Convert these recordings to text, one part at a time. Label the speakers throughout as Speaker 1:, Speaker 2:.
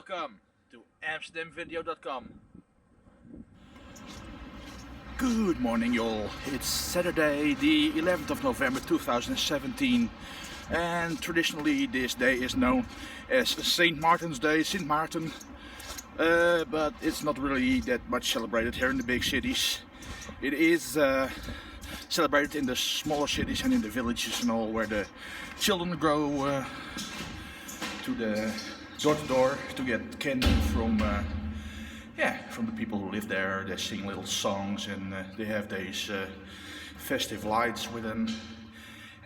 Speaker 1: Welcome to AmsterdamVideo.com.
Speaker 2: Good morning, y'all. It's Saturday, the 11th of November 2017, and traditionally this day is known as St. Martin's Day, St. Martin, but it's not really that much celebrated here in the big cities. It is celebrated in the smaller cities and in the villages and all, where the children go to the door to door to get candy from the people who live there. They sing little songs and they have these festive lights with them,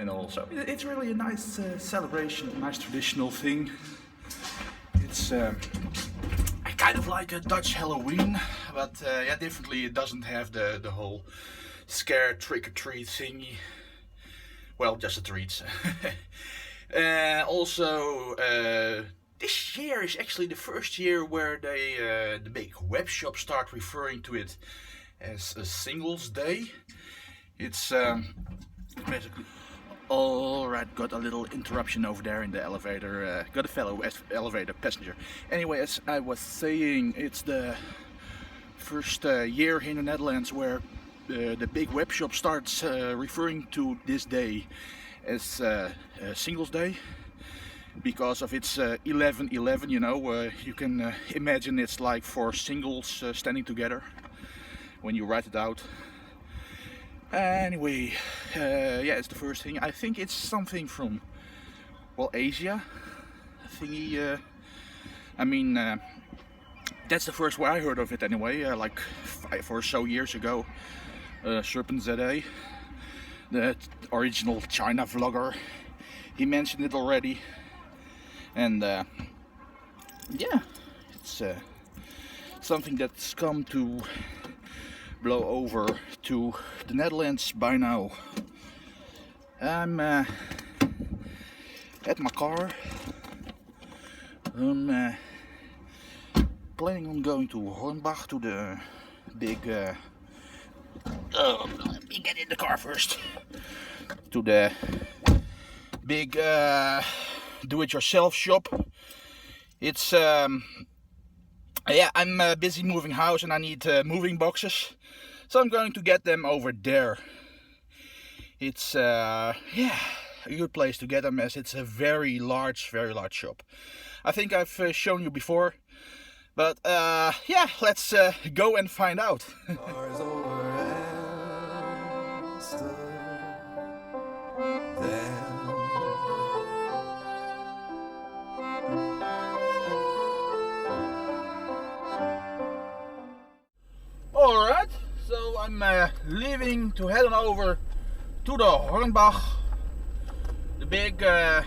Speaker 2: and also it's really a nice celebration, a nice traditional thing. It's kind of like a Dutch Halloween, but yeah, differently. It doesn't have the whole scare trick-or-treat thingy. Well, just the treats. Also, this year is actually the first year where they, the big web shops start referring to it as a Singles Day. It's basically... Alright, got a little interruption over there in the elevator. Got a fellow elevator passenger. Anyway, as I was saying, it's the first year here in the Netherlands where the big web shop starts referring to this day as Singles Day. Because of its 11-11, you know, you can imagine it's like for singles standing together when you write it out. Anyway, yeah, it's the first thing. I think it's something from, well, Asia thingy. I mean, that's the first way I heard of it anyway, like 5 or so years ago. Serpent ZA, the original China vlogger, he mentioned it already. And yeah, it's something that's come to blow over to the Netherlands by now. I'm at my car. I'm planning on going to Hornbach, to the big let me get in the car first. To the big do-it-yourself shop. It's yeah, I'm busy moving house and I need moving boxes, so I'm going to get them over there. It's yeah, a good place to get them, as it's a very large shop. I think I've shown you before, but yeah, let's go and find out. Alright, so I'm leaving to head on over to the Hornbach, the big yeah,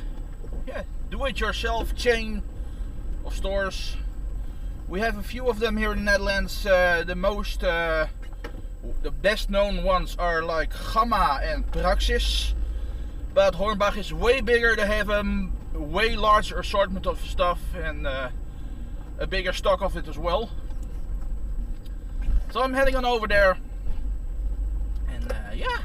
Speaker 2: do-it-yourself chain of stores. We have a few of them here in the Netherlands. The best known ones are like Gamma and Praxis, but Hornbach is way bigger. They have a way larger assortment of stuff and a bigger stock of it as well. So I'm heading on over there, and yeah,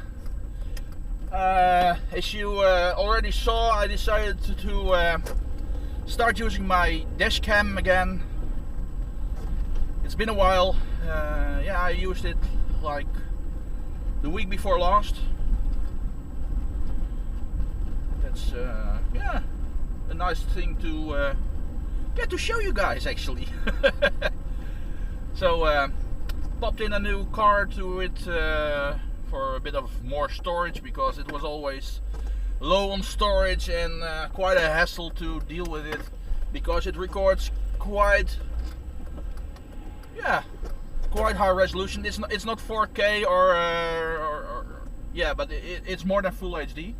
Speaker 2: as you already saw, I decided to start using my dash cam again. It's been a while. Yeah, I used it like the week before last. That's yeah, a nice thing to get to show you guys actually. So popped in a new card to it for a bit of more storage, because it was always low on storage and quite a hassle to deal with it, because it records quite high resolution. It's not 4K or yeah, but it's more than full HD.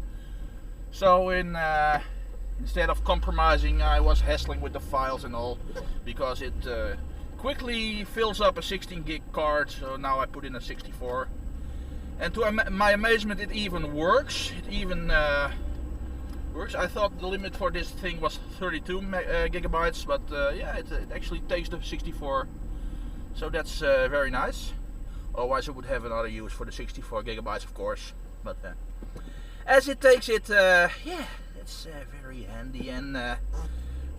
Speaker 2: So instead of compromising, I was hassling with the files and all, because it quickly fills up a 16 gig card. So now I put in a 64, and to my amazement, it even works. It even works. I thought the limit for this thing was 32 gigabytes, but yeah, it actually takes the 64. So that's very nice. Otherwise I would have another use for the 64 gigabytes, of course. But as it takes it, yeah, it's very handy. And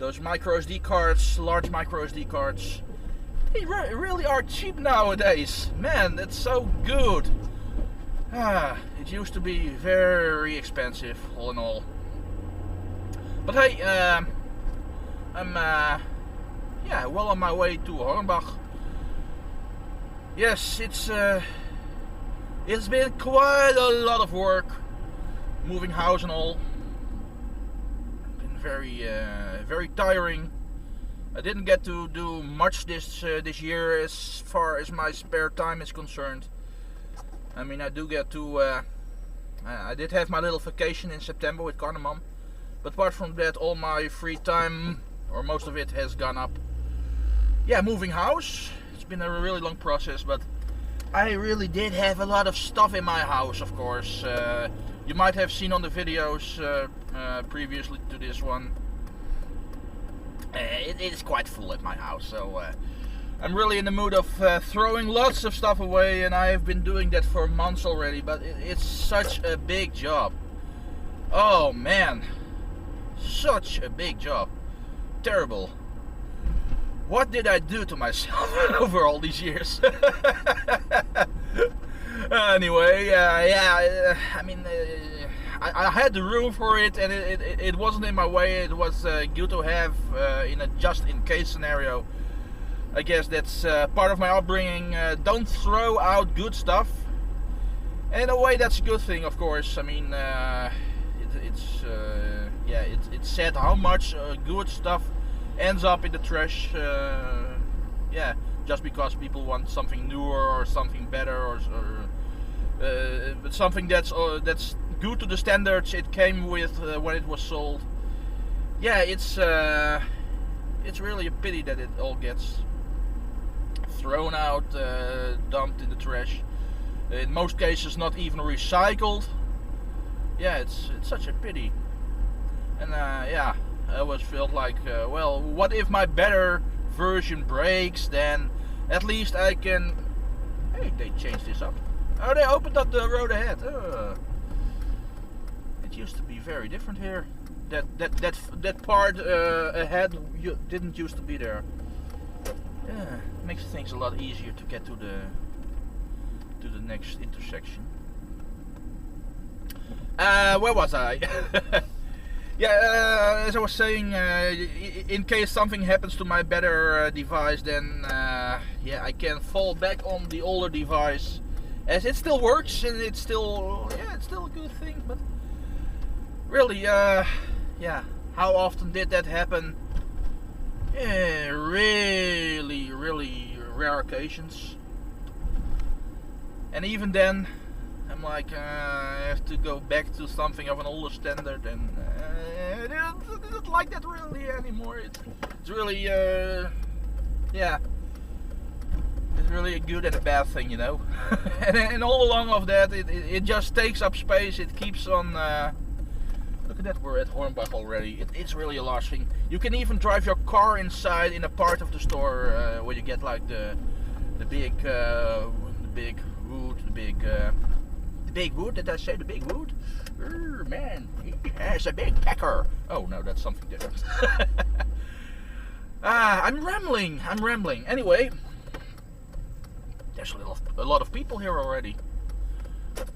Speaker 2: Those micro SD cards, large micro SD cards, they really are cheap nowadays. Man, that's so good. It used to be very expensive, all in all. But hey, I'm well on my way to Hornbach. Yes, it's been quite a lot of work, moving house and all. Been very tiring. I didn't get to do much this year as far as my spare time is concerned. I mean, I do get to. I did have my little vacation in September with Carnaman, but apart from that, all my free time, or most of it, has gone up. Yeah, moving house. It's been a really long process, but I really did have a lot of stuff in my house, of course. You might have seen on the videos previously to this one. It is quite full at my house, so I'm really in the mood of throwing lots of stuff away, and I have been doing that for months already, but it's such a big job. Oh man, such a big job. Terrible. What did I do to myself over all these years? Anyway, I mean, I had the room for it, and it wasn't in my way. It was good to have in a just-in-case scenario. I guess that's part of my upbringing. Don't throw out good stuff. And in a way, that's a good thing, of course. I mean, it's sad how much good stuff ends up in the trash. Yeah, just because people want something newer or something better, or but something that's good to the standards it came with when it was sold. Yeah, it's really a pity that it all gets thrown out, dumped in the trash. In most cases, not even recycled. Yeah, it's such a pity. And yeah, I always felt like, well, what if my better version breaks? Then at least I can. Hey, they changed this up. Oh, they opened up the road ahead. It used to be very different here. That part ahead didn't used to be there. Yeah, makes things a lot easier to get to the next intersection. Where was I? Yeah, as I was saying, in case something happens to my better device, then yeah, I can fall back on the older device, as it still works and it's still a good thing. But really, yeah, how often did that happen? Yeah, really rare occasions. And even then, I'm like, I have to go back to something of an older standard, and I don't like that really anymore. It's really, yeah, it's really a good and a bad thing, you know. and all along of that, it just takes up space. It keeps on. Look at that, we're at Hornbach already. It's really a large thing. You can even drive your car inside in a part of the store where you get like the big wood, the big wood. Did I say the big wood? Man, it's a big pecker. Oh no, that's something different. I'm rambling. Anyway, there's a lot of people here already.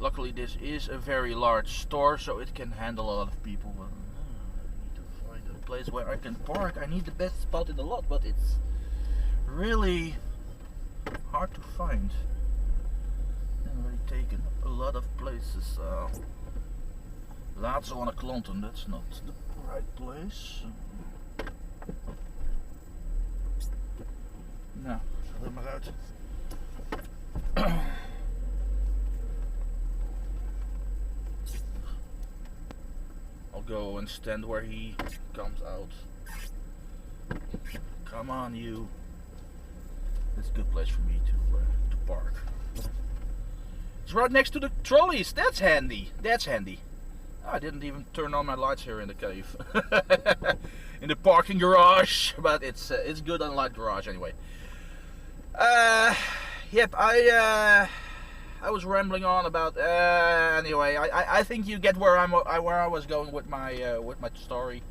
Speaker 2: Luckily, this is a very large store, so it can handle a lot of people. I need to find a place where I can park. I need the best spot in the lot, but it's really hard to find. I've already taken a lot of places. Laatste aan Klonten, that's not the right place. Nou, zet er maar uit. I'll go and stand where he comes out. Come on, you. It's a good place for me to park. It's right next to the trolleys. That's handy. Oh, I didn't even turn on my lights here in the cave. In the parking garage, but it's good on the light garage anyway. Yep, I was rambling on about. Anyway, I think you get where I was going with my story.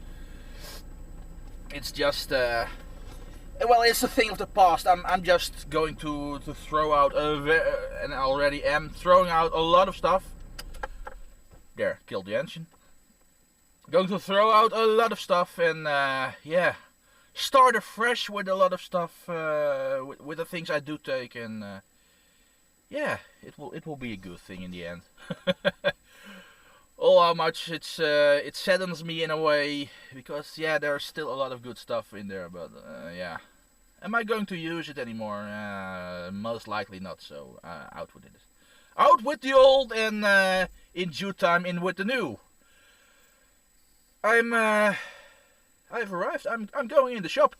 Speaker 2: it's just well, it's a thing of the past. I'm just going to throw out and I already am throwing out a lot of stuff. There, killed the engine. Going to throw out a lot of stuff and yeah, start afresh with a lot of stuff with the things I do take, and yeah, it will be a good thing in the end. Oh, how much it saddens me in a way, because yeah, there's still a lot of good stuff in there, but yeah, am I going to use it anymore? Most likely not. So out with it, out with the old, and in due time in with the new. I've arrived. I'm going in the shop,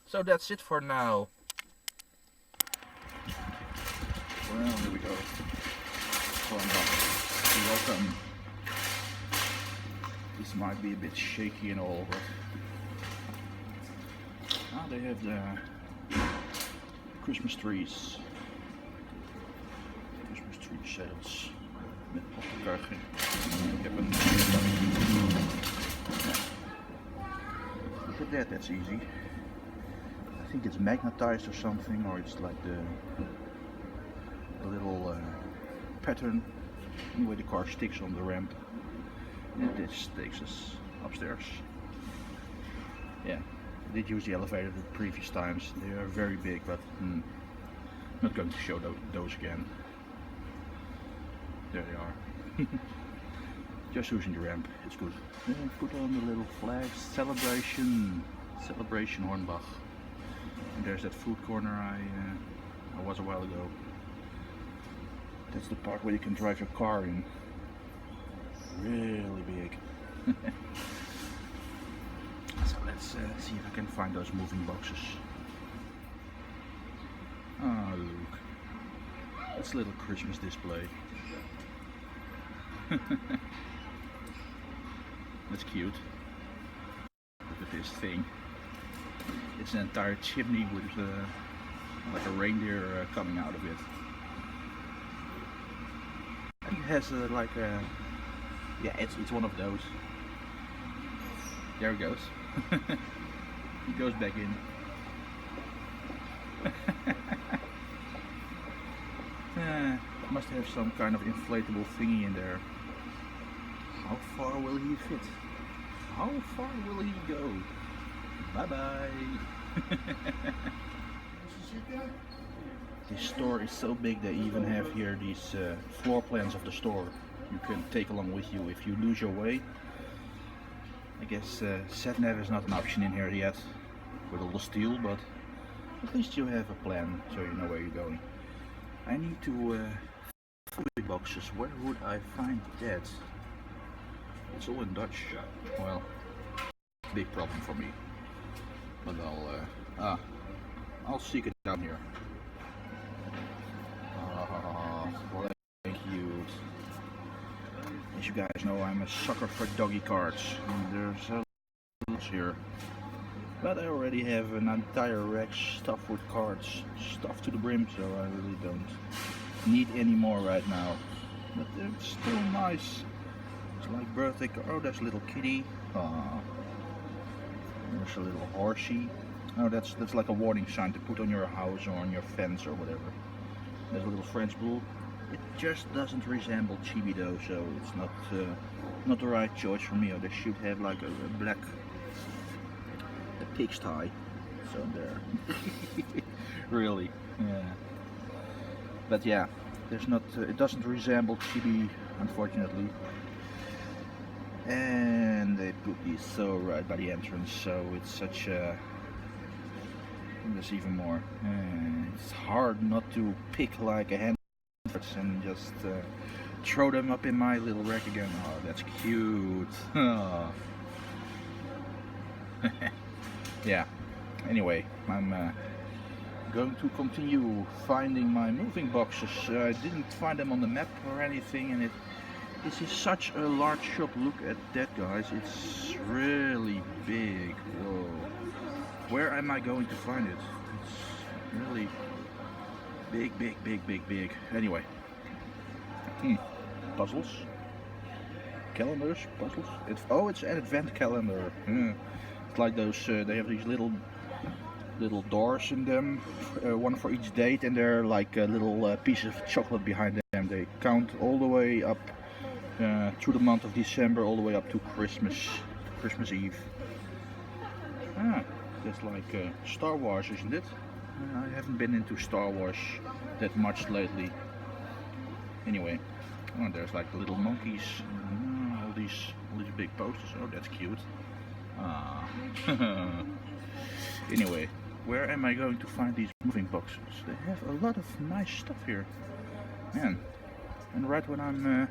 Speaker 2: so that's it for now. Well, here we go. Welcome. This might be a bit shaky and all, but they have the Christmas trees. Christmas tree sales. Met poppenkargje. Ik heb een... Look at that, that's easy. I think it's magnetized or something, or it's like the little pattern. Anyway, the car sticks on the ramp. And this takes us upstairs. Yeah, I did use the elevator the previous times. They are very big, but I'm not going to show those again. There they are. Just using the ramp, it's good. And put on the little flags. Celebration Hornbach. And there's that food corner I was a while ago. That's the part where you can drive your car in. Really big. So let's see if I can find those moving boxes. Oh, look. That's a little Christmas display. That's cute. Look at this thing. It's an entire chimney with like a reindeer coming out of it. And it has like a... Yeah, it's one of those. There it goes. It goes back in. Must have some kind of inflatable thingy in there. How far will he fit? How far will he go? Bye bye. This store is so big they even have here these floor plans of the store you can take along with you if you lose your way. I guess SatNav is not an option in here yet with all the steel, but at least you have a plan so you know where you're going. I need to food boxes. Where would I find that? It's all in Dutch. Well, big problem for me. But I'll seek it down here. Well, thank you. As you guys know, I'm a sucker for doggy cards. And there's lots here. But I already have an entire rack stuffed with cards, stuffed to the brim, so I really don't need any more right now. But it's still nice. It's like birthday card. Oh, there's a little kitty. There's a little horsey. Oh, that's like a warning sign to put on your house or on your fence or whatever. There's a little French bull. It just doesn't resemble Chibi though, so it's not the right choice for me. Or they should have like a black pigsty. So there. Really, yeah. But yeah, there's not. It doesn't resemble Chibi, unfortunately. And they put these so right by the entrance, so it's such a... There's even more. It's hard not to pick like a hand and just throw them up in my little rack again. Oh, that's cute. Oh. Yeah, anyway, I'm going to continue finding my moving boxes. I didn't find them on the map or anything, and this is such a large shop. Look at that, guys. It's really big. Whoa. Where am I going to find it? It's really big. Anyway. Puzzles. Calendars. Puzzles. It's an advent calendar. It's like those, they have these little doors in them, one for each date, and they're like a little piece of chocolate behind them. They count all the way up through the month of December, all the way up to Christmas Eve. Ah, that's like Star Wars, isn't it? I haven't been into Star Wars that much lately. Anyway, oh, there's like little monkeys, all these big posters. Oh, that's cute. Ah. Anyway, where am I going to find these moving boxes? They have a lot of nice stuff here, man. And right when I'm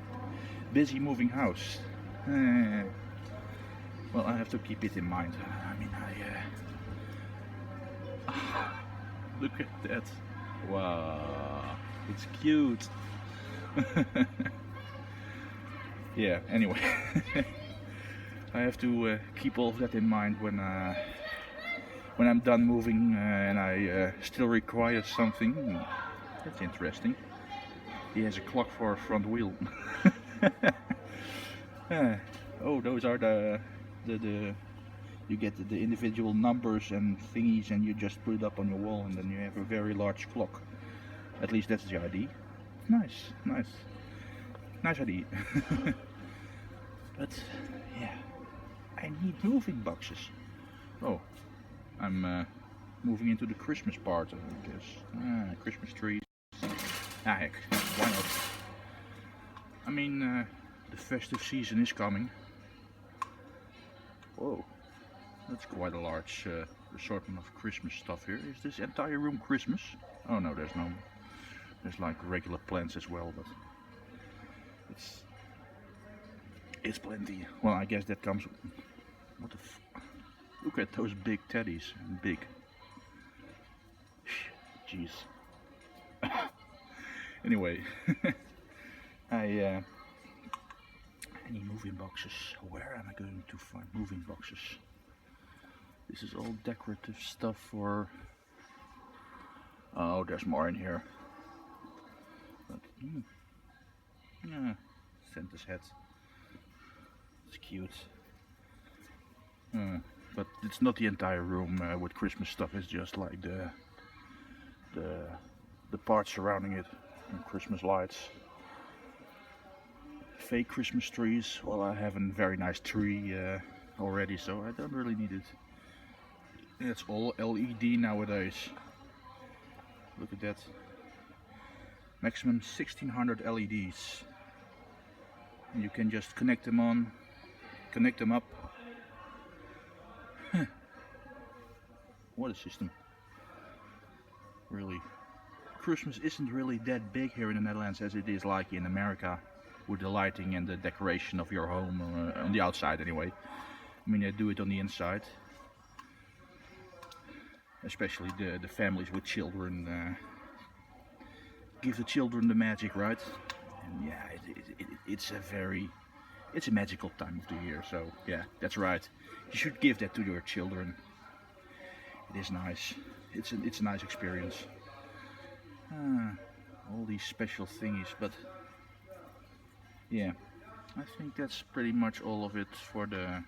Speaker 2: busy moving house, well, I have to keep it in mind. I mean, look at that! Wow, it's cute. Yeah. Anyway, I have to keep all of that in mind when I'm done moving and I still require something. That's interesting. He has a clock for a front wheel. Oh, those are the you get the individual numbers and thingies, and you just put it up on your wall, and then you have a very large clock. At least that's the idea. Nice idea. But yeah, I need moving boxes. Oh, I'm moving into the Christmas part, I guess. Christmas trees. Ah, heck, why not? I mean, the festive season is coming. Whoa, that's quite a large assortment of Christmas stuff here. Is this entire room Christmas? Oh no, there's like regular plants as well, but it's plenty. Well, I guess that comes. What the look at those big teddies. Big. Jeez. Anyway, I need moving boxes. Where am I going to find moving boxes? This is all decorative stuff for. Oh, there's more in here. But, yeah, Santa's hat. It's cute. But it's not the entire room with Christmas stuff. It's just like the part surrounding it, and Christmas lights, fake Christmas trees. Well, I have a very nice tree already, so I don't really need it. It's all LED nowadays. Look at that. Maximum 1600 LEDs. You can just connect them on, connect them up. What a system. Really. Christmas isn't really that big here in the Netherlands as it is like in America, with the lighting and the decoration of your home, on the outside anyway. I mean, they do it on the inside. Especially the families with children. Give the children the magic, right? And yeah, it's a magical time of the year. So yeah, that's right. You should give that to your children. It is nice. It's a nice experience. All these special thingies, but yeah, I think that's pretty much all of it for the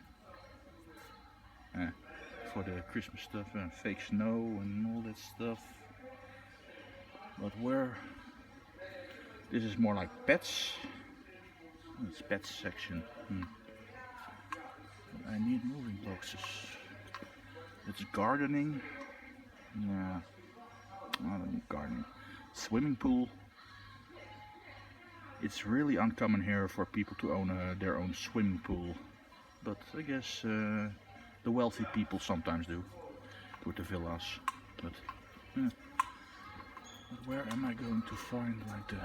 Speaker 2: Christmas stuff. Fake snow and all that stuff. But where? This is more like pets. It's pets section. I need moving boxes. It's gardening. Yeah, I don't need gardening. Swimming pool. It's really uncommon here for people to own their own swimming pool, but I guess the wealthy people sometimes do with the villas. But yeah. But where am I going to find like the?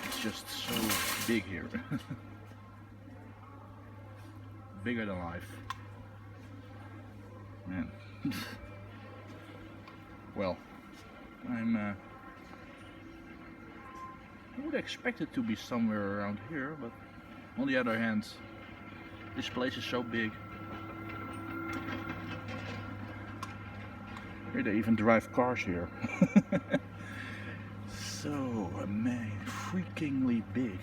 Speaker 2: It's just so big here. Bigger than life. Man. Well, I would expect it to be somewhere around here, but on the other hand, this place is so big. Here they even drive cars here. So, man, freakingly big.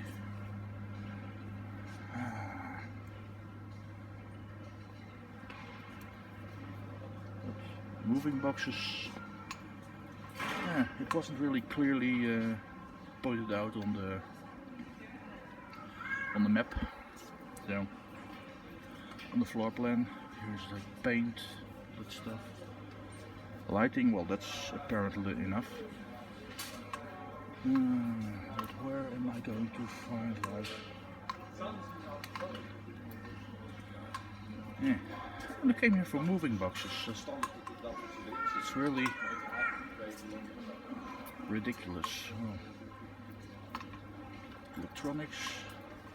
Speaker 2: Moving boxes. Yeah, it wasn't really clearly pointed out on the map. So on the floor plan, here's the paint, that stuff. Lighting, well, that's apparently enough. But where am I going to find light? Yeah, and I came here for moving boxes. It's really ridiculous. Oh. Electronics,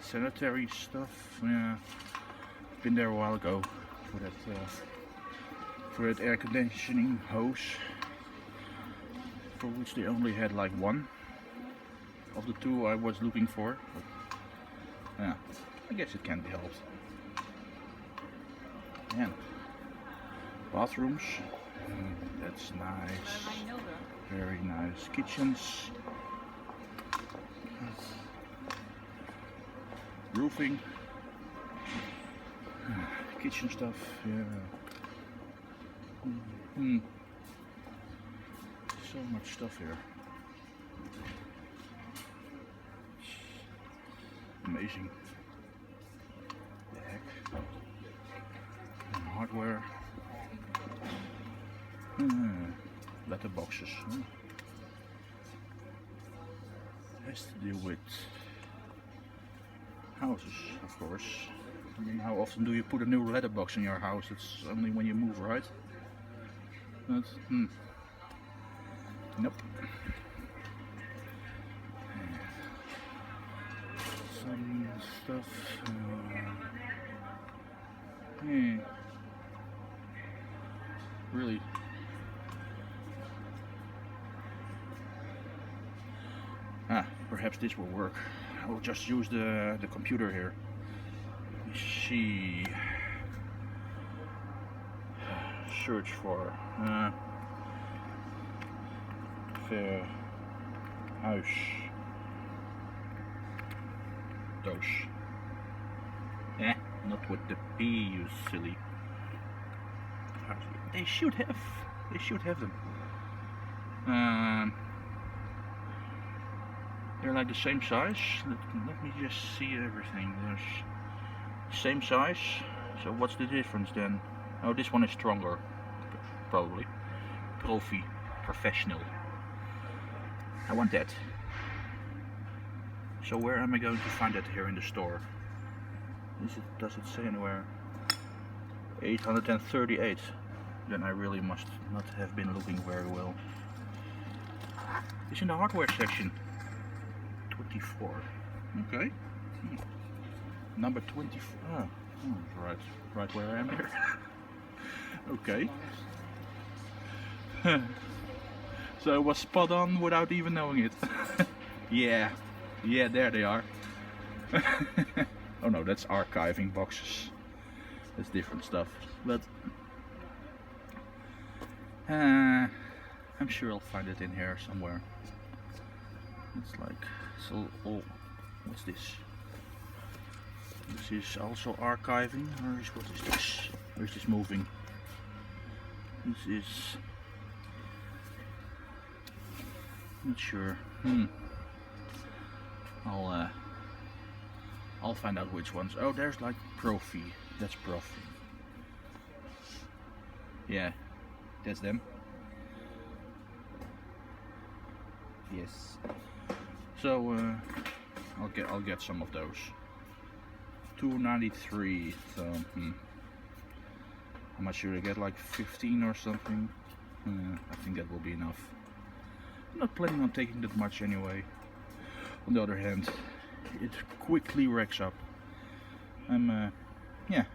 Speaker 2: sanitary stuff. Yeah, been there a while ago for that air conditioning hose, for which they only had like one of the two I was looking for. But, yeah, I guess it can be helped. And bathrooms, that's nice, very nice. Kitchens, roofing, kitchen stuff, yeah. So much stuff here. Amazing. The heck. And hardware. Letterboxes. Has to do with houses, of course. I mean, how often do you put a new letterbox in your house? It's only when you move, right? But, nope. Some stuff. Really. Perhaps this will work. I'll just use the computer here. Let me see. Search for verhuis. Those. Not with the P, you silly. They should have them. They're like the same size. Let me just see everything. There's same size. So what's the difference then? Oh, this one is stronger, probably. Profi, professional. I want that. So where am I going to find that here in the store? Does it say anywhere? 838. Then I really must not have been looking very well. It's in the hardware section. 24. Okay. Number 24. Oh, right where I am here. Okay. So I was spot on without even knowing it. Yeah, there they are. Oh no, that's archiving boxes. That's different stuff. But I'm sure I'll find it in here somewhere. It's like, so, oh, what's this? This is also archiving, or what is this? Or is this moving? This is, not sure. I'll find out which ones. Oh, there's like Profi. That's Profi. Yeah, that's them. Yes. So I'll get some of those. 293. So how much should I get? Like 15 or something. I think that will be enough. I'm not planning on taking that much anyway. On the other hand, it quickly racks up. I'm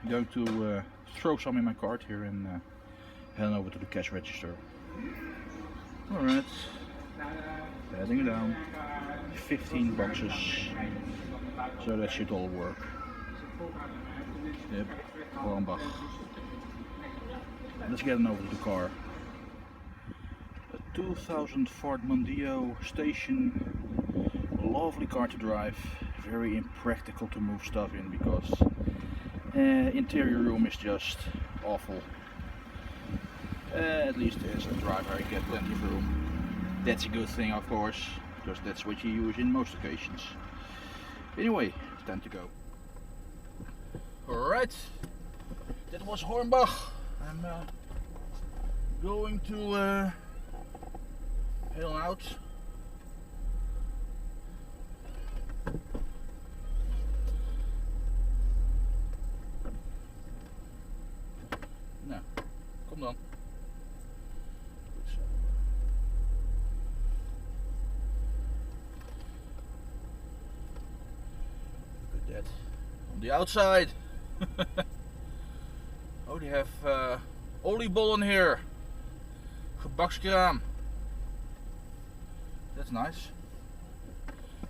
Speaker 2: going to throw some in my cart here and head over to the cash register. Alright, heading down. 15 boxes, so that should all work. Yep, Hornbach. Let's get on over to the car. A 2000 Ford Mondeo station lovely car to drive, very impractical to move stuff in because interior room is just awful. At least as a driver I get plenty of room. That's a good thing, of course, because that's what you use in most occasions. Anyway, it's time to go. Alright, that was Hornbach. I'm going to head on out. Nou, kom dan. Goed zo. Look at that. On the outside. Oh, they have oliebollen here. Gebakskraam. That's nice.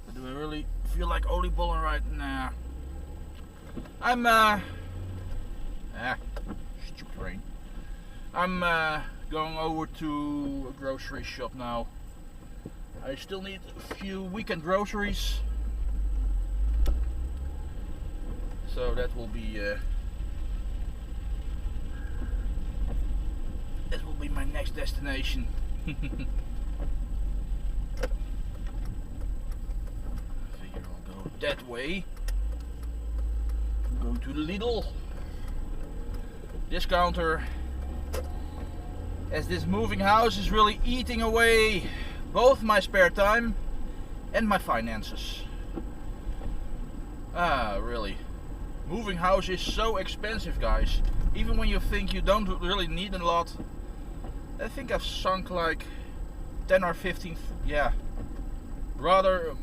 Speaker 2: But do I really feel like oliebollen right now? I'm stupid rain. I'm going over to a grocery shop now. I still need a few weekend groceries. So that will be my next destination. I figure I'll go that way. Go to the Lidl discounter, as this moving house is really eating away both my spare time and my finances. Really. Moving house is so expensive, guys. Even when you think you don't really need a lot. I think I've sunk like 10 or 15, yeah, rather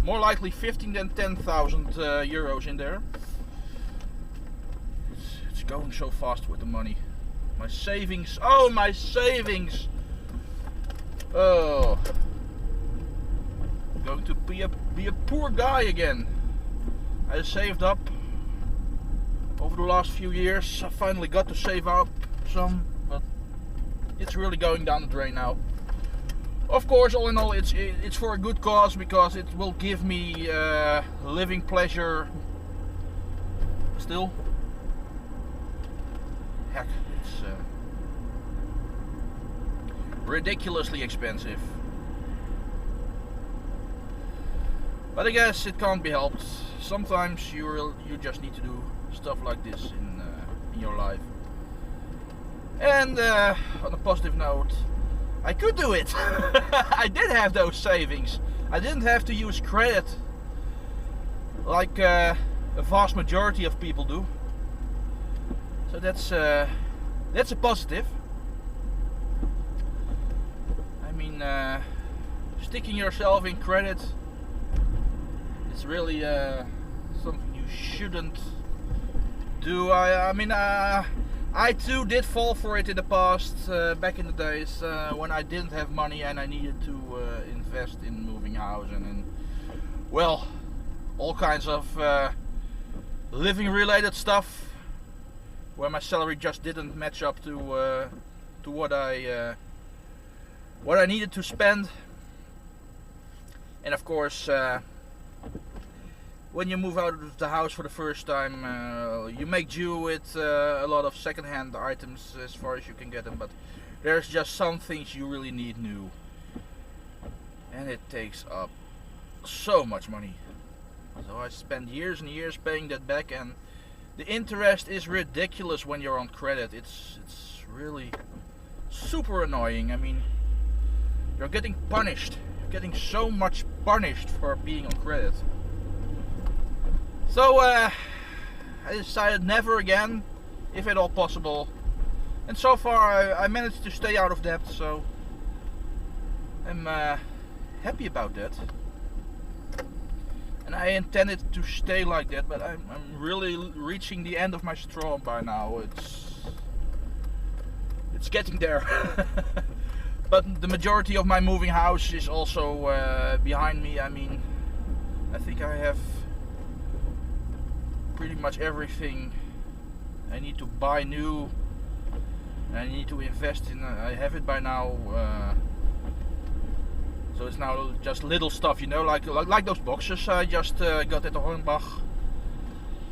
Speaker 2: more likely 15 than 10,000 euros in there. It's going so fast with the money. My savings, oh my savings! Oh, I'm going to be a poor guy again. I saved up over the last few years. I finally got to save up some, but it's really going down the drain now. Of course, all in all, it's for a good cause, because it will give me living pleasure. Still, heck, it's ridiculously expensive. But I guess it can't be helped. Sometimes you just need to do stuff like this in your life. And on a positive note, I could do it. I did have those savings. I didn't have to use credit like a vast majority of people do. So that's a positive. I mean, sticking yourself in credit is really something you shouldn't do. I mean, I too did fall for it in the past, back in the days when I didn't have money and I needed to invest in moving house and in, well, all kinds of living related stuff, where my salary just didn't match up to what I needed to spend. And of course, when you move out of the house for the first time, you make do with a lot of second-hand items as far as you can get them, but there's just some things you really need new, and it takes up so much money. So I spent years and years paying that back, and the interest is ridiculous when you're on credit. It's really super annoying. I mean, you're getting punished. You're getting so much punished for being on credit. So I decided never again, if at all possible. And so far I managed to stay out of debt, so I'm happy about that. And I intended to stay like that, but I'm really reaching the end of my straw by now. It's getting there. But the majority of my moving house is also behind me. I mean, I think I have pretty much everything I need to buy new. I need to invest in. I have it by now. So it's now just little stuff, you know, like those boxes I just got at the Hornbach.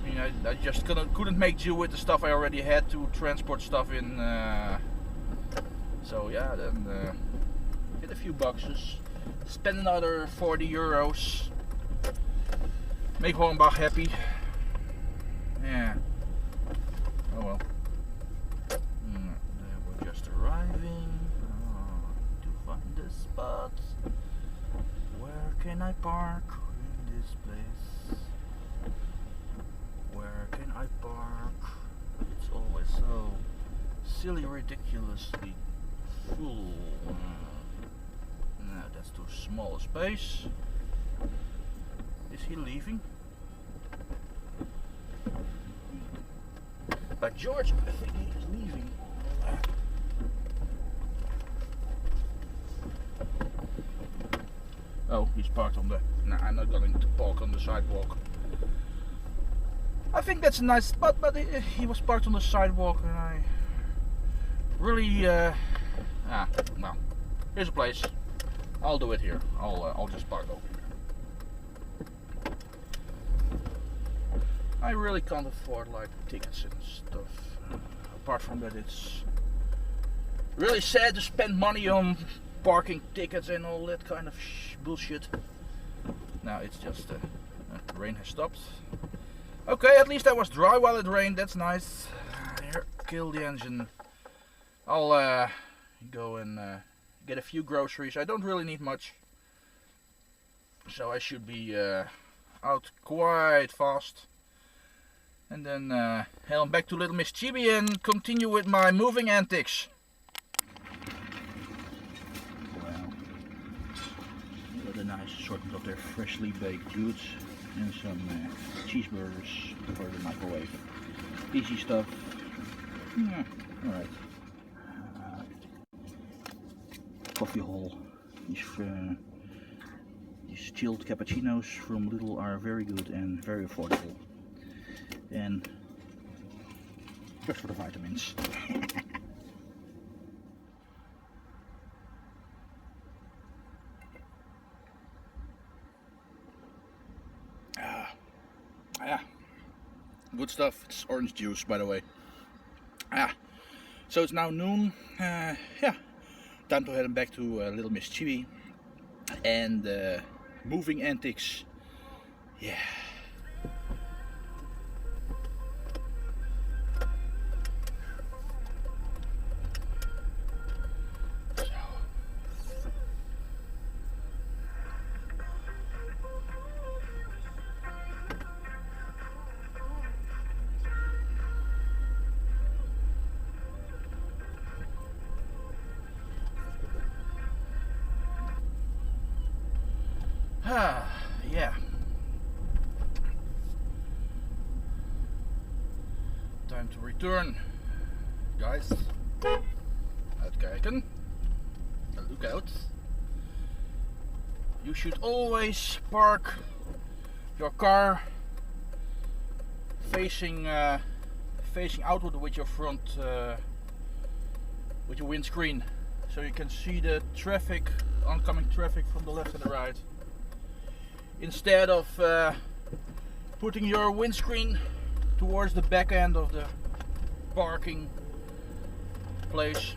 Speaker 2: I mean, I just couldn't make do with the stuff I already had to transport stuff in. So yeah, then get a few boxes, spend another 40 euros, make Hornbach happy. Yeah. Oh well. We're just arriving. To find the spot. Where can I park in this place? Where can I park? It's always so silly, ridiculously full. No, that's too small a space. Is he leaving? But George, I think he is leaving. Oh, he's parked on the... No, I'm not going to park on the sidewalk. I think that's a nice spot, but he was parked on the sidewalk and I really... well, here's a place. I'll do it here. I'll just park over here. I really can't afford like tickets and stuff. Apart from that, it's really sad to spend money on parking tickets and all that kind of bullshit. Now it's just the rain has stopped. Okay, at least I was dry while it rained. That's nice. Here, kill the engine. I'll go and get a few groceries. I don't really need much, so I should be out quite fast. And then head on back to Little Miss Chibi and continue with my moving antics. Well, what a nice assortment of their freshly baked goods and some cheeseburgers for the microwave. Easy stuff. Yeah, alright. Coffee hall. These chilled cappuccinos from Lidl are very good and very affordable. And good for the vitamins. Yeah, good stuff. It's orange juice, by the way. So it's now noon. Yeah, time to head back to Little Miss Chibi and moving antics. Yeah. Yeah. Time to return, guys. Uitkijken. Look out. You should always park your car facing outward with your front, with your windscreen, so you can see the traffic, oncoming traffic from the left and the right. Instead of putting your windscreen towards the back end of the parking place,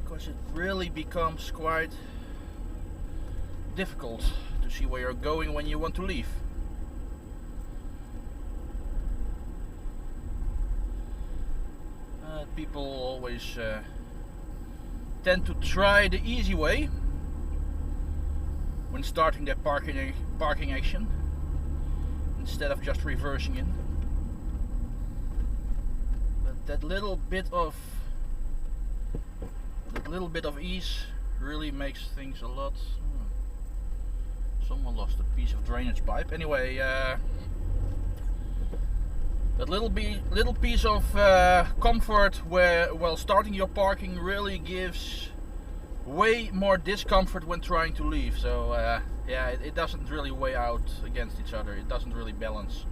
Speaker 2: because it really becomes quite difficult to see where you're going when you want to leave. People always tend to try the easy way when starting their parking action, instead of just reversing in. But that little bit of ease really makes things a lot. Someone lost a piece of drainage pipe. Anyway, that little piece of comfort while starting your parking really gives way more discomfort when trying to leave. So yeah, it doesn't really weigh out against each other. It doesn't really balance.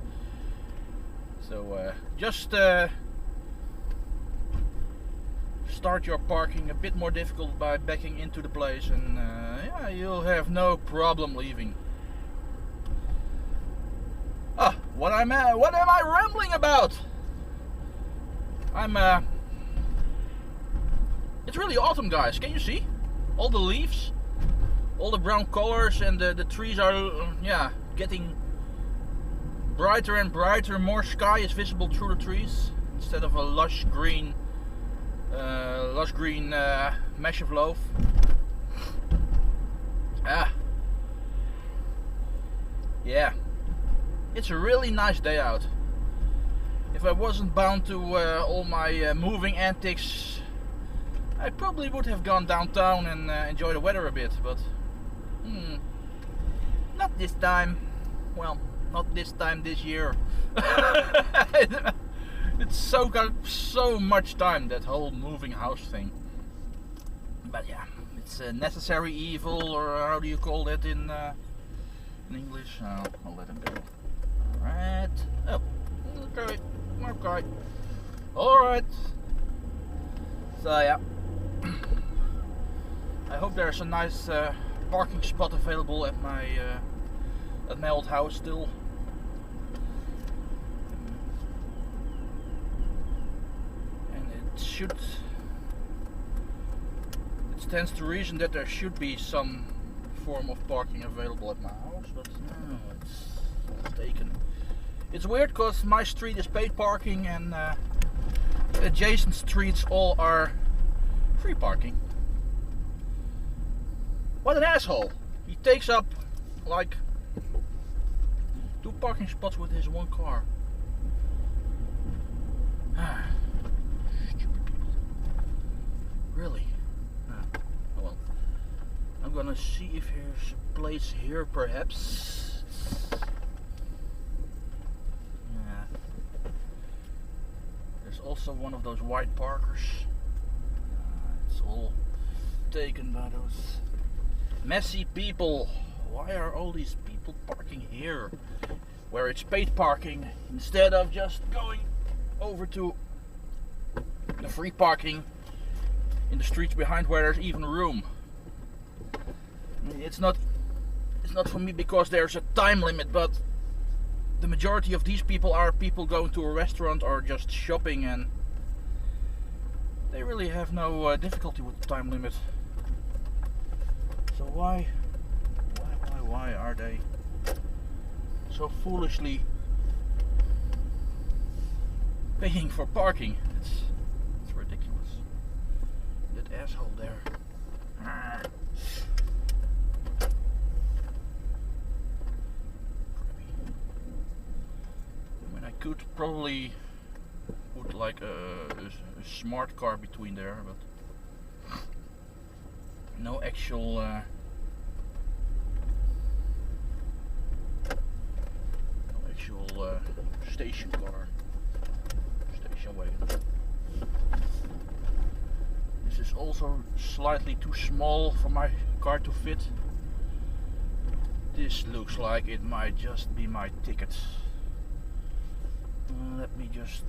Speaker 2: So just start your parking a bit more difficult by backing into the place, and yeah, you'll have no problem leaving. Ah, what am I rambling about? It's really autumn, guys. Can you see? All the leaves, all the brown colors, and the trees are, yeah, getting brighter and brighter. More sky is visible through the trees instead of a lush green mesh of loaf. Ah, yeah, it's a really nice day out. If I wasn't bound to all my moving antics, I probably would have gone downtown and enjoy the weather a bit, but not this time. Well, not this time this year. It's got so much time, that whole moving house thing. But yeah, it's a necessary evil, or how do you call that in English? Oh, I'll let him go. Alright. Oh, okay. Okay. Alright. So yeah. I hope there's a nice parking spot available at my old house still. And it stands to reason that there should be some form of parking available at my house, but no, it's taken. It's weird because my street is paid parking and adjacent streets all are free parking. What an asshole! He takes up like 2 parking spots with his 1 car. Stupid people. Really? Oh well. I'm gonna see if there's a place here, perhaps. Yeah. There's also one of those white parkers. It's all taken by those messy people. Why are all these people parking here where it's paid parking instead of just going over to the free parking in the streets behind where there's even room? I mean, it's not for me because there's a time limit, but the majority of these people are people going to a restaurant or just shopping, and they really have no difficulty with the time limit. So why are they so foolishly paying for parking? It's ridiculous. That asshole there. I mean, I could probably put like a smart car between there, but no actual station wagon. This is also slightly too small for my car to fit. This looks like it might just be my ticket. Let me just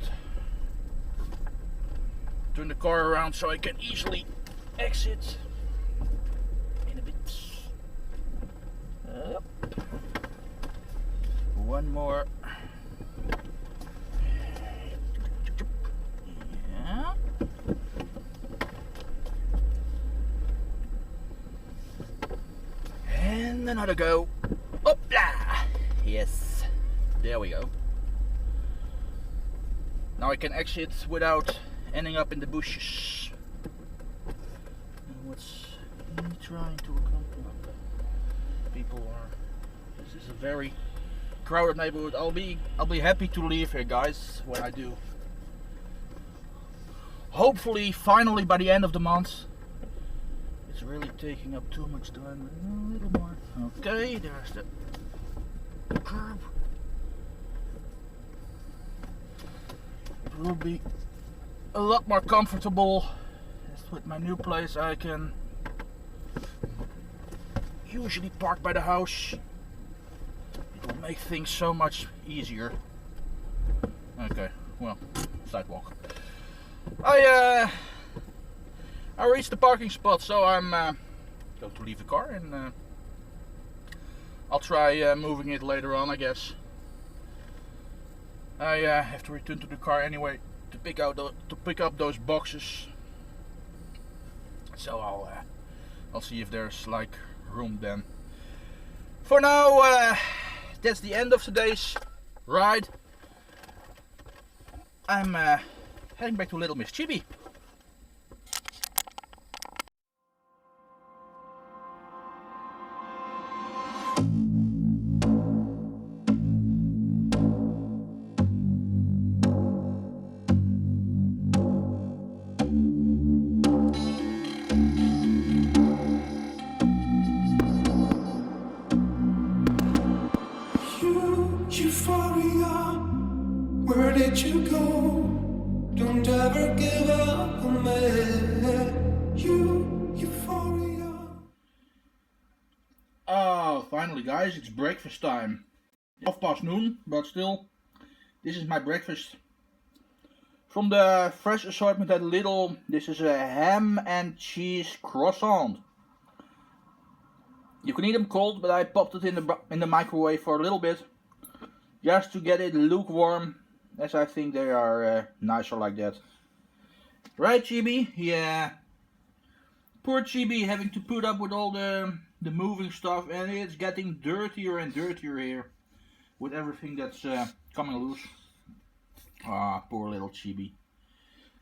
Speaker 2: turn the car around so I can easily exit in a bit. Yep. One more. Yeah. And another go. Hoopla! Yes. There we go. Now I can exit without ending up in the bushes. And what's he trying to accomplish? People are. This is a very crowded neighborhood. I'll be happy to leave here, guys, when I do. Hopefully, finally by the end of the month. It's really taking up too much time. A little more. Okay, there's the curb. It will be a lot more comfortable. As with my new place, I can usually park by the house. It will make things so much easier. Okay, well, sidewalk. I reached the parking spot, so I'm going to leave the car and I'll try moving it later on, I guess. I have to return to the car anyway to pick up those boxes. So I'll see if there's like room then. For now, that's the end of today's ride. I'm heading back to Little Miss Chibi.
Speaker 3: Euphoria, where did you go? Don't ever give up on me. Euphoria.
Speaker 2: Oh, finally guys, it's breakfast time. 12:30, but still, this is my breakfast. From the fresh assortment at Lidl, this is a ham and cheese croissant. You can eat them cold, but I popped it in the microwave for a little bit, just to get it lukewarm, as I think they are nicer like that. Right, Chibi? Yeah. Poor Chibi having to put up with all the moving stuff, and it's getting dirtier and dirtier here with everything that's coming loose. Ah, poor little Chibi.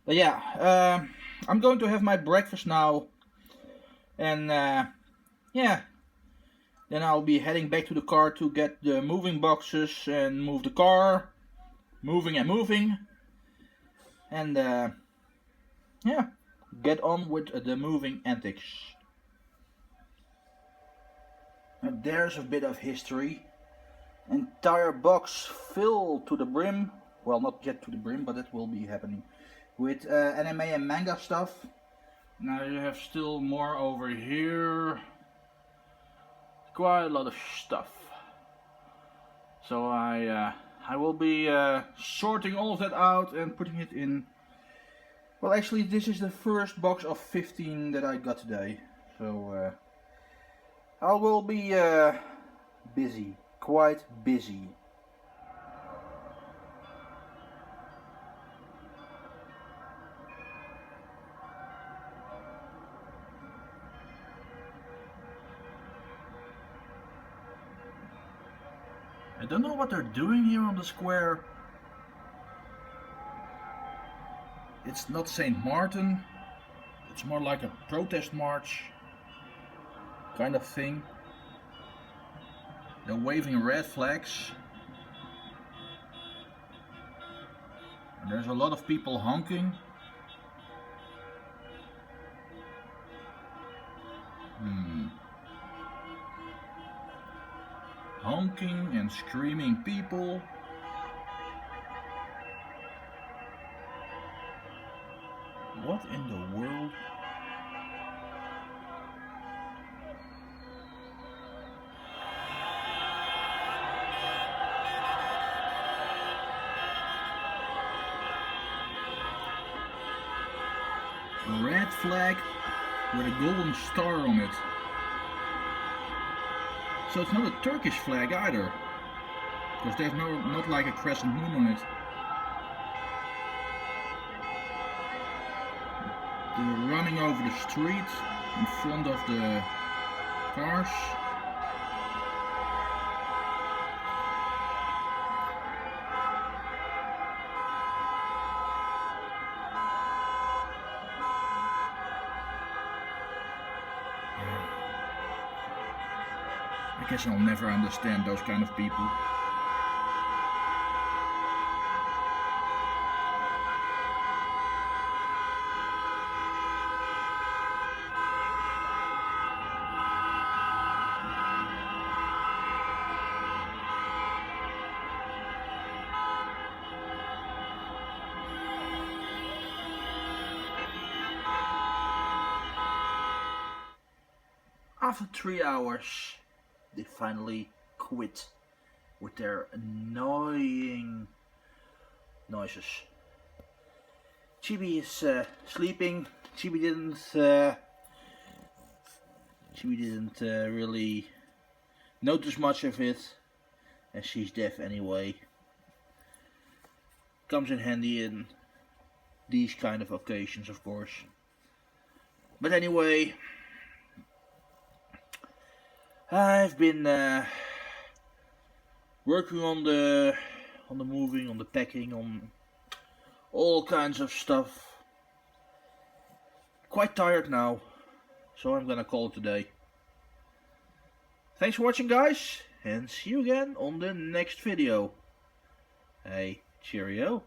Speaker 2: But yeah, I'm going to have my breakfast now, and yeah. Then I'll be heading back to the car to get the moving boxes and move the car. Moving and moving. And yeah, get on with the moving antics. And there's a bit of history. Entire box filled to the brim. Well, not yet to the brim, but it will be happening. With anime and manga stuff. Now you have still more over here. Quite a lot of stuff. So I will be sorting all of that out and putting it in. Well, actually, this is the first box of 15 that I got today. So I will be busy, quite busy. I don't know what they're doing here on the square. It's not St. Martin. It's more like a protest march kind of thing. They're waving red flags. And there's a lot of people honking. Honking and screaming people. What in the world? A red flag with a golden star on it. So it's not a Turkish flag either, because there's not like a crescent moon on it. They're running over the street in front of the cars. I guess I'll never understand those kind of people. After 3 hours, they finally quit with their annoying noises. Chibi is sleeping, Chibi didn't really notice much of it, as she's deaf anyway. Comes in handy in these kind of occasions, of course. But anyway, I've been working on the moving, on the packing, on all kinds of stuff. Quite tired now, so I'm gonna call it today. Thanks for watching, guys, and see you again on the next video. Hey, cheerio.